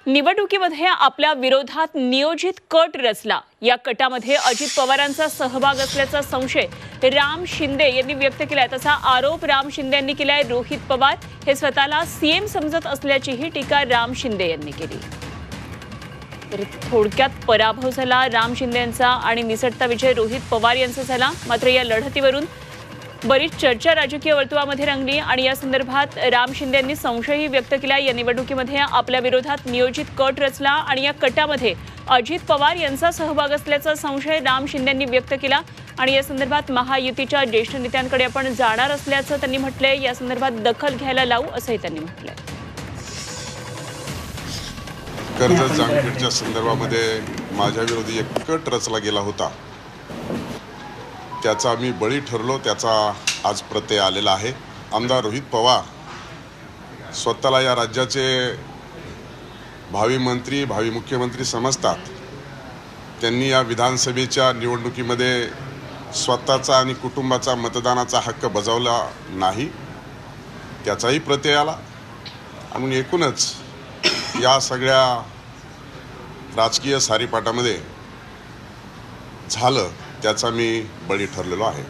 निवडणुकीमध्ये आपल्या विरोधात नियोजित कट रचला। या कटामध्ये अजित पवारांचा सहभाग असल्याचा संशय राम शिंदे यांनी व्यक्त केलाय। तसा आरोप राम शिंदे यांनी केलाय। रोहित पवार हे स्वतःला सीएम समजत असल्याचीही टीका राम शिंदे यांनी केली। तर थोडक्यात पराभव झाला राम शिंदे यांचा आणि निसटता विजय रोहित पवार यांचा झाला। मात्र या लढतीवरून बरीच चर्चा राजकीय वर्तुळामध्ये रंगली आणि या संदर्भात राम शिंदे यांनी संशयही व्यक्त केला। या निवडणुकीमध्ये आपल्या विरोधात नियोजित कट रचला आणि या कटामध्ये अजित पवार यांचा सहभाग असल्याचा संशय राम शिंदे यांनी व्यक्त केला आणि या संदर्भात महायुतीच्या ज्येष्ठ नेत्यांकडे आपण जाणार असल्याचं त्यांनी म्हटलंय। या संदर्भात दखल घ्यायला लावू असंही त्यांनी म्हटलंय। कर्जत जामखेडच्या संदर्भामध्ये माझ्या विरोधी एक कट रचला गेला होता, त्याचा मी बळी ठरलो। त्याचा आज प्रत्यय आलेला आहे। आमदार रोहित पवार स्वतःला या राज्याचे भावी मंत्री भावी मुख्यमंत्री समजतात। त्यांनी या विधानसभेच्या निवडणुकीमध्ये स्वतःचा आणि कुटुंबाचा मतदानाचा हक्क बजावला नाही, त्याचाही प्रत्यय आला। आणि एकूणच या सगळ्या राजकीय सारीपाटामध्ये झालं त्याचा मी बळी ठरलेलो आहे।